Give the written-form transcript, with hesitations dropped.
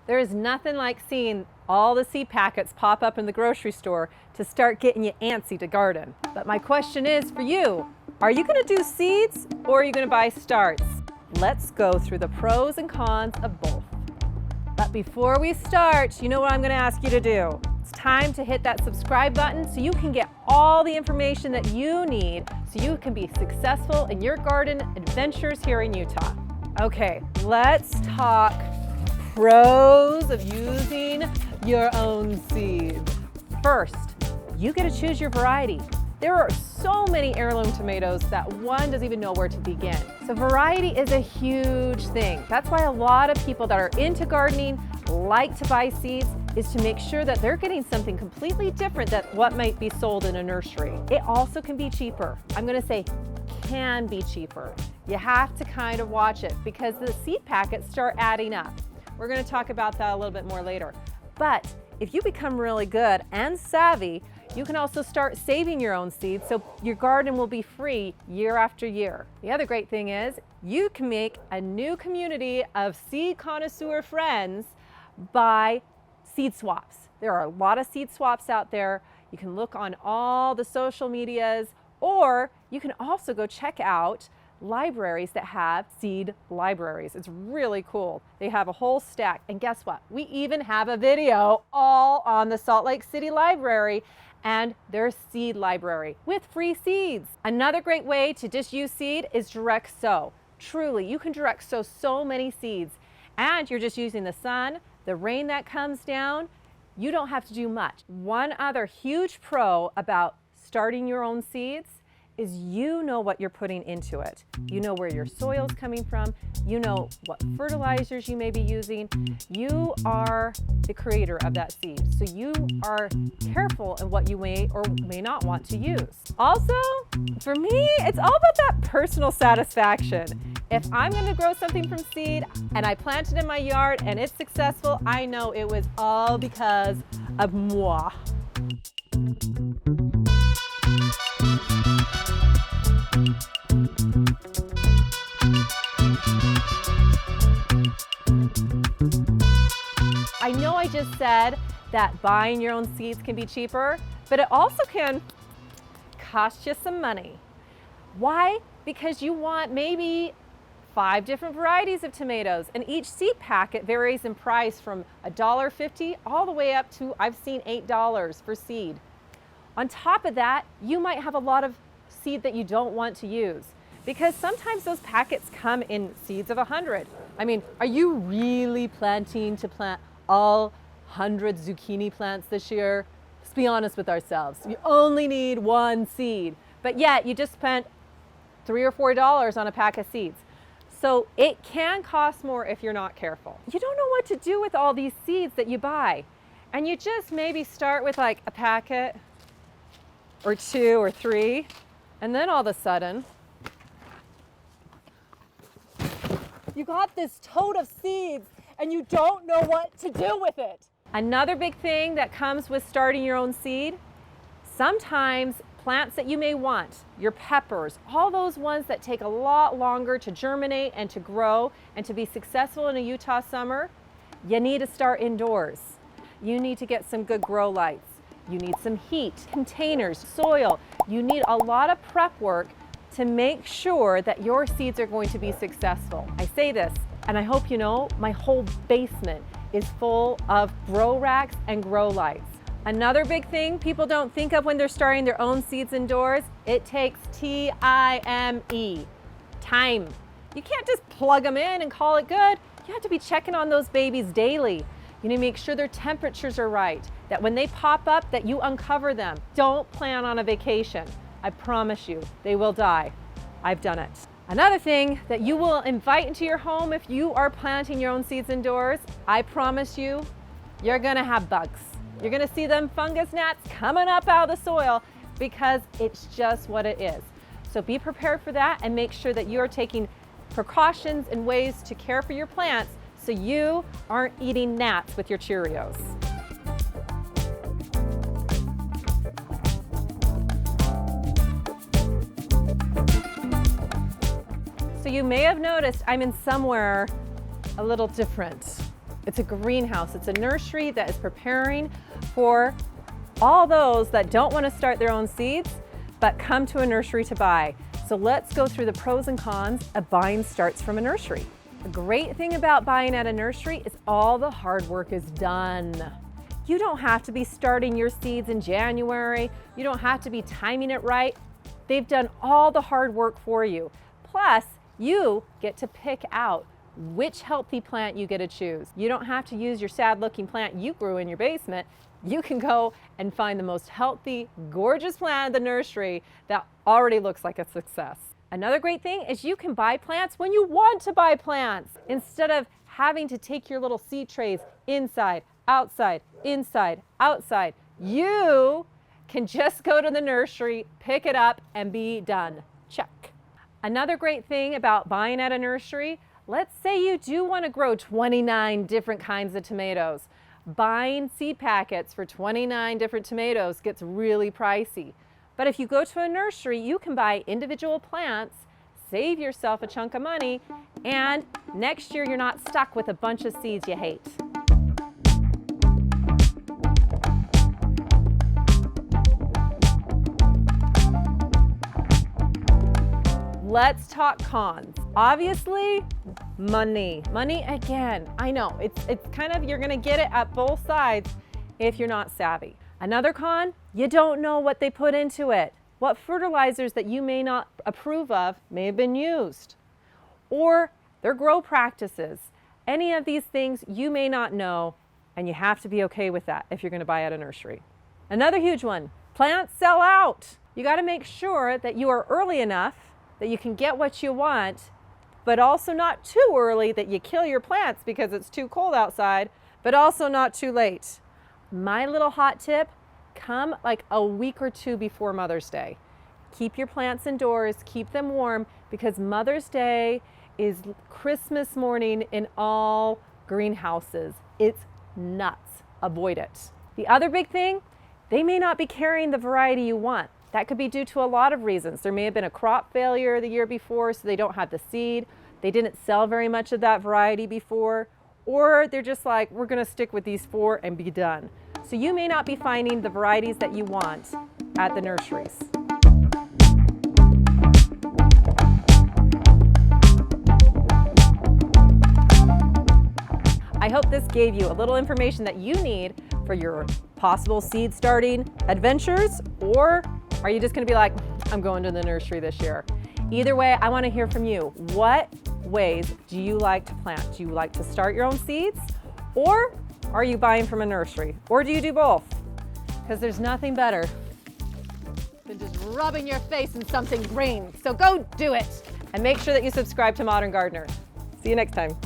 There is nothing like seeing all the seed packets pop up in the grocery store to start getting you antsy to garden. But my question is for you, are you gonna do seeds or are you gonna buy starts? Let's go through the pros and cons of both. But before we start, you know what I'm gonna ask you to do? It's time to hit that subscribe button so you can get all the information that you need so you can be successful in your garden adventures here in Utah. Okay, let's talk pros of using your own seeds. First, you get to choose your variety. There are so many heirloom tomatoes that one doesn't even know where to begin. So variety is a huge thing. That's why a lot of people that are into gardening like to buy seeds, is to make sure that they're getting something completely different than what might be sold in a nursery. It also can be cheaper. I'm gonna say can be cheaper. You have to kind of watch it because the seed packets start adding up. We're gonna talk about that a little bit more later. But if you become really good and savvy, you can also start saving your own seeds so your garden will be free year after year. The other great thing is you can make a new community of seed connoisseur friends by seed swaps. There are a lot of seed swaps out there. You can look on all the social medias, or you can also go check out libraries that have seed libraries. It's really cool. They have a whole stack. And guess what? We even have a video all on the Salt Lake City Library and their seed library with free seeds. Another great way to just use seed is direct sow. Truly, you can direct sow so many seeds and you're just using the sun, the rain that comes down. You don't have to do much. One other huge pro about starting your own seeds is you know what you're putting into it. You know where your soil's coming from. You know what fertilizers you may be using. You are the creator of that seed. So you are careful in what you may or may not want to use. Also, for me, it's all about that personal satisfaction. If I'm gonna grow something from seed and I plant it in my yard and it's successful, I know it was all because of moi. I know I just said that buying your own seeds can be cheaper, but it also can cost you some money. Why? Because you want maybe 5 different varieties of tomatoes, and each seed packet varies in price from $1.50 all the way up to, I've seen $8 for seed. On top of that, you might have a lot of seed that you don't want to use because sometimes those packets come in seeds of 100. I mean, are you really planting to plant all 100 zucchini plants this year? Let's be honest with ourselves. You only need 1 seed, but yet you just spent $3 or $4 on a pack of seeds. So it can cost more if you're not careful. You don't know what to do with all these seeds that you buy. And you just maybe start with like a packet or 2 or 3, and then all of a sudden, you got this tote of seeds and you don't know what to do with it. Another big thing that comes with starting your own seed, sometimes plants that you may want, your peppers, all those ones that take a lot longer to germinate and to grow and to be successful in a Utah summer, you need to start indoors. You need to get some good grow lights. You need some heat, containers, soil. You need a lot of prep work to make sure that your seeds are going to be successful. I say this, and I hope you know, my whole basement is full of grow racks and grow lights. Another big thing people don't think of when they're starting their own seeds indoors, it takes T-I-M-E, time. You can't just plug them in and call it good. You have to be checking on those babies daily. You need to make sure their temperatures are right, that when they pop up, that you uncover them. Don't plan on a vacation. I promise you, they will die. I've done it. Another thing that you will invite into your home if you are planting your own seeds indoors, I promise you, you're gonna have bugs. You're gonna see them fungus gnats coming up out of the soil because it's just what it is. So be prepared for that and make sure that you are taking precautions and ways to care for your plants so you aren't eating gnats with your Cheerios. So you may have noticed I'm in somewhere a little different. It's a greenhouse. It's a nursery that is preparing for all those that don't want to start their own seeds, but come to a nursery to buy. So let's go through the pros and cons of buying starts from a nursery. The great thing about buying at a nursery is all the hard work is done. You don't have to be starting your seeds in January. You don't have to be timing it right. They've done all the hard work for you. Plus, you get to pick out which healthy plant you get to choose. You don't have to use your sad looking plant you grew in your basement. You can go and find the most healthy, gorgeous plant in the nursery that already looks like a success. Another great thing is you can buy plants when you want to buy plants instead of having to take your little seed trays inside, outside, inside, outside. You can just go to the nursery, pick it up, and be done. Check. Another great thing about buying at a nursery, let's say you do want to grow 29 different kinds of tomatoes. Buying seed packets for 29 different tomatoes gets really pricey. But if you go to a nursery, you can buy individual plants, save yourself a chunk of money, and next year you're not stuck with a bunch of seeds you hate. Let's talk cons. Obviously, money. Money again. I know, it's kind of, you're gonna get it at both sides if you're not savvy. Another con, you don't know what they put into it. What fertilizers that you may not approve of may have been used. Or their grow practices. Any of these things you may not know, and you have to be okay with that if you're gonna buy at a nursery. Another huge one, plants sell out. You gotta make sure that you are early enough that you can get what you want, but also not too early that you kill your plants because it's too cold outside, but also not too late. My little hot tip, come like a week or two before Mother's Day. Keep your plants indoors, keep them warm, because Mother's Day is Christmas morning in all greenhouses. It's nuts. Avoid it. The other big thing, they may not be carrying the variety you want. That could be due to a lot of reasons. There may have been a crop failure the year before, so they don't have the seed. They didn't sell very much of that variety before, or they're just like, we're gonna stick with these 4 and be done. So you may not be finding the varieties that you want at the nurseries. I hope this gave you a little information that you need for your possible seed starting adventures, or are you just gonna be like, I'm going to the nursery this year? Either way, I wanna hear from you. What ways do you like to plant? Do you like to start your own seeds? Or are you buying from a nursery? Or do you do both? Because there's nothing better than just rubbing your face in something green. So go do it. And make sure that you subscribe to Modern Gardener. See you next time.